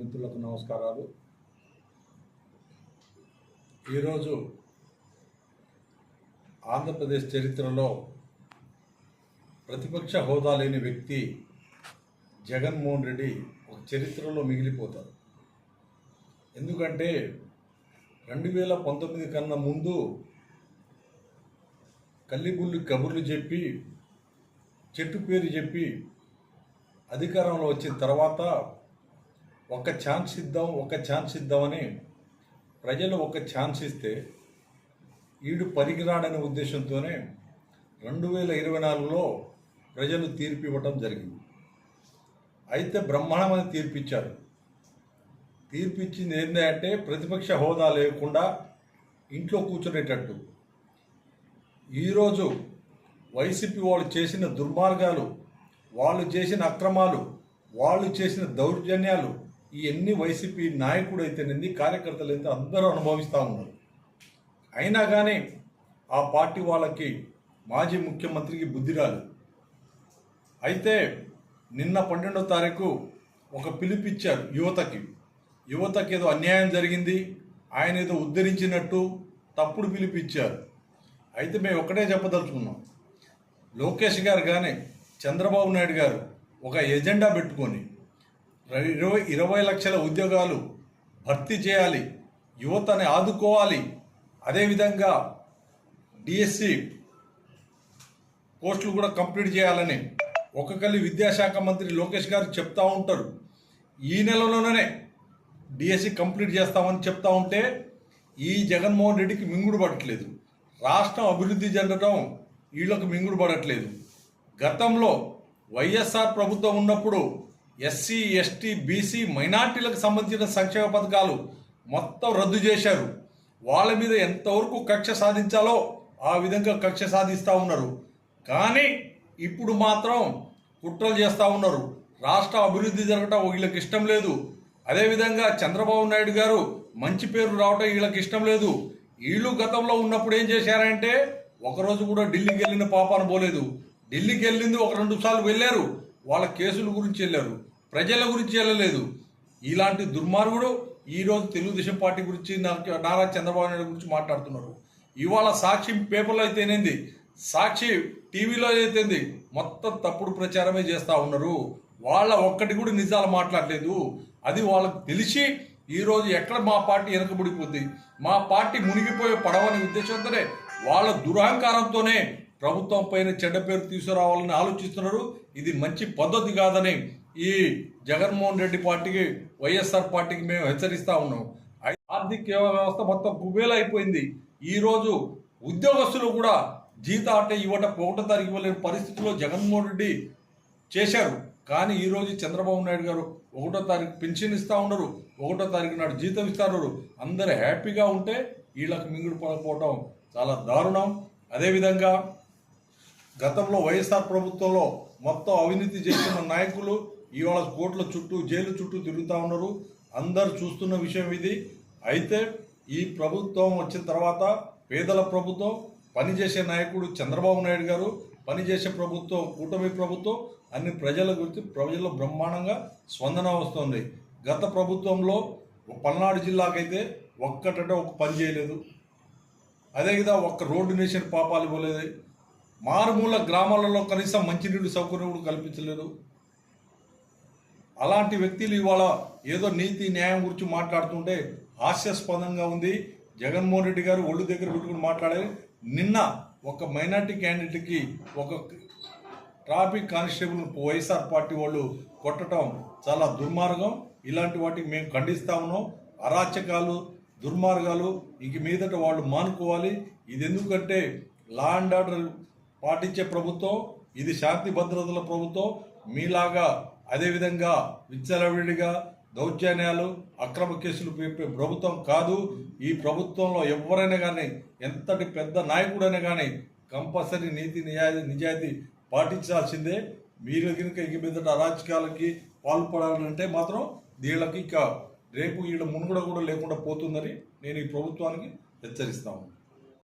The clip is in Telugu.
మిత్రులకు నమస్కారాలు. ఈరోజు ఆంధ్రప్రదేశ్ చరిత్రలో ప్రతిపక్ష హోదా లేని వ్యక్తి జగన్మోహన్ రెడ్డి ఒక చరిత్రలో మిగిలిపోతారు. ఎందుకంటే 2019 కన్నా ముందు కల్లిబుల్లి కబుర్లు చెప్పి చెట్టు పేరు చెప్పి అధికారంలో వచ్చిన తర్వాత ఒక ఛాన్స్ ఇద్దామని ప్రజలు ఒక ఛాన్స్ ఇస్తే ఈడు పరిగిరాడనే ఉద్దేశంతోనే 2024లో ప్రజలు తీర్పు ఇవ్వటం జరిగింది. అయితే బ్రహ్మాండమైన తీర్పిచ్చారు. తీర్పిచ్చింది ఏంటంటే ప్రతిపక్ష హోదా లేకుండా ఇంట్లో కూర్చునేటట్టు. ఈరోజు వైసీపీ వాళ్ళు చేసిన దుర్మార్గాలు, వాళ్ళు చేసిన అక్రమాలు, వాళ్ళు చేసిన దౌర్జన్యాలు ఇవన్నీ వైసీపీ నాయకుడు అయితేనేది, కార్యకర్తలు అయితే అందరూ అనుభవిస్తూ ఉన్నారు. అయినా కానీ ఆ పార్టీ వాళ్ళకి మాజీ ముఖ్యమంత్రికి బుద్ధి రాదు. అయితే నిన్న 12వ తారీఖు ఒక పిలుపిచ్చారు యువతకి ఏదో అన్యాయం జరిగింది, ఆయన ఏదో ఉద్ధరించినట్టు తప్పుడు పిలుపిచ్చారు. అయితే మేము ఒకటే చెప్పదలుచుకున్నాం, లోకేష్ గారు కానీ చంద్రబాబు నాయుడు గారు ఒక ఎజెండా పెట్టుకొని 20 లక్షల ఉద్యోగాలు భర్తీ చేయాలి, యువతని ఆదుకోవాలి, అదేవిధంగా డిఎస్సి పోస్టులు కూడా కంప్లీట్ చేయాలని ఒక్కొక్కరి విద్యాశాఖ మంత్రి లోకేష్ గారు చెప్తా ఉంటారు. ఈ నెలలోనే డిఎస్సి కంప్లీట్ చేస్తామని చెప్తా ఉంటే ఈ జగన్మోహన్ రెడ్డికి మింగుడు పడట్లేదు. రాష్ట్రం అభివృద్ధి చెందడం వీళ్ళకు మింగుడు పడట్లేదు. గతంలో వైఎస్ఆర్ ప్రభుత్వం ఉన్నప్పుడు ఎస్సీ, ఎస్టీ, బీసీ, మైనార్టీలకు సంబంధించిన సంక్షేమ పథకాలు మొత్తం రద్దు చేశారు. వాళ్ళ మీద ఎంతవరకు కక్ష సాధించాలో ఆ విధంగా కక్ష సాధిస్తూ ఉన్నారు. కానీ ఇప్పుడు మాత్రం కుట్రలు చేస్తూ ఉన్నారు. రాష్ట్ర అభివృద్ధి జరగటం వీళ్ళకి ఇష్టం లేదు. అదేవిధంగా చంద్రబాబు నాయుడు గారు మంచి పేరు రావటం వీళ్ళకి ఇష్టం లేదు. వీళ్ళు గతంలో ఉన్నప్పుడు ఏం చేశారంటే ఒకరోజు కూడా ఢిల్లీకి వెళ్ళిన పాపాన పోలేదు. ఢిల్లీకి వెళ్ళింది 1-2 సార్లు వెళ్ళారు. వాళ్ళ కేసుల గురించి వెళ్ళారు, ప్రజల గురించి వెళ్ళలేదు. ఇలాంటి దుర్మార్గుడు ఈరోజు తెలుగుదేశం పార్టీ గురించి నారా చంద్రబాబు నాయుడు గురించి మాట్లాడుతున్నారు. ఇవాళ సాక్షి పేపర్లో అయితేనేంది, సాక్షి టీవీలో అయితేంది, మొత్తం తప్పుడు ప్రచారమే చేస్తూ ఉన్నారు. వాళ్ళ ఒక్కటి కూడా నిజాలు మాట్లాడలేదు. అది వాళ్ళకు తెలిసి ఈరోజు ఎక్కడ మా పార్టీ వెనకబడిపోద్ది, మా పార్టీ మునిగిపోయే పడవనే ఉద్దేశంతోనే వాళ్ళ దురహంకారంతోనే ప్రభుత్వం పైన చెడ్డ పేరు తీసుకురావాలని ఆలోచిస్తున్నారు. ఇది మంచి పద్ధతి కాదని ఈ జగన్మోహన్ రెడ్డి పార్టీకి, వైఎస్ఆర్ పార్టీకి మేము హెచ్చరిస్తూ ఉన్నాం. ఆర్థిక వ్యవస్థ మొత్తం కుబేలైపోయింది. ఈరోజు ఉద్యోగస్తులు కూడా జీతా అంటే ఇవ్వటం 1వ తారీఖు ఇవ్వలేని పరిస్థితిలో జగన్మోహన్ రెడ్డి చేశారు. కానీ ఈరోజు చంద్రబాబు నాయుడు గారు 1వ తారీఖు పెన్షన్ ఇస్తూ ఉన్నారు, 1వ తారీఖు నాడు జీతం ఇస్తారు. అందరూ హ్యాపీగా ఉంటే వీళ్ళకి మింగుడు పడకపోవటం చాలా దారుణం. అదేవిధంగా గతంలో వైఎస్ఆర్ ప్రభుత్వంలో మొత్తం అవినీతి చేస్తున్న నాయకులు ఇవాళ కోర్టుల చుట్టూ, జైలు చుట్టూ తిరుగుతూ ఉన్నారు. అందరు చూస్తున్న విషయం ఇది. అయితే ఈ ప్రభుత్వం వచ్చిన తర్వాత పేదల ప్రభుత్వం, పనిచేసే నాయకుడు చంద్రబాబు నాయుడు గారు, పనిచేసే ప్రభుత్వం కూటమి ప్రభుత్వం అన్ని ప్రజల గురించి ప్రజల్లో బ్రహ్మాండంగా స్పందన వస్తుంది. గత ప్రభుత్వంలో పల్నాడు జిల్లాకైతే ఒక్కటంటే ఒక పని చేయలేదు. అదేవిధంగా ఒక్క రోడ్డు నేషన్ పాపాలు పోలేదు. మారుమూల గ్రామాలలో కనీసం మంచినీటి సౌకర్యం కూడా కల్పించలేదు. అలాంటి వ్యక్తులు ఇవాళ ఏదో నీతి న్యాయం గురించి మాట్లాడుతుంటే హాస్యాస్పదంగా ఉంది. జగన్మోహన్ రెడ్డి గారు ఒళ్ళు దగ్గర పెట్టుకుని మాట్లాడారు. నిన్న ఒక మైనార్టీ క్యాండిడేట్కి ఒక ట్రాఫిక్ కానిస్టేబుల్ వైఎస్ఆర్ పార్టీ వాళ్ళు కొట్టడం చాలా దుర్మార్గం. ఇలాంటి వాటికి మేము ఖండిస్తా ఉన్నాం. అరాచకాలు, దుర్మార్గాలు ఇక మీదట వాళ్ళు మానుకోవాలి. ఇది ఎందుకంటే లా అండ్ ఆర్డర్ పాటించే ప్రభుత్వం, ఇది శాంతి భద్రతల ప్రభుత్వం. మీలాగా అదేవిధంగా విచ్చలవిడిగా దౌర్జన్యాలు, అక్రమ కేసులు పెట్టే ప్రభుత్వం కాదు. ఈ ప్రభుత్వంలో ఎవరైనా కానీ, ఎంతటి పెద్ద నాయకుడైనా కానీ కంపల్సరీ నీతి నిజాయితీ పాటించాల్సిందే. మీరు కనుక ఇక మీదట అరాచకాలకి పాల్పడాలంటే మాత్రం వీళ్ళకి ఇక రేపు వీళ్ళ మునుగడ కూడా లేకుండా పోతుందని నేను ఈ ప్రభుత్వానికి హెచ్చరిస్తాను.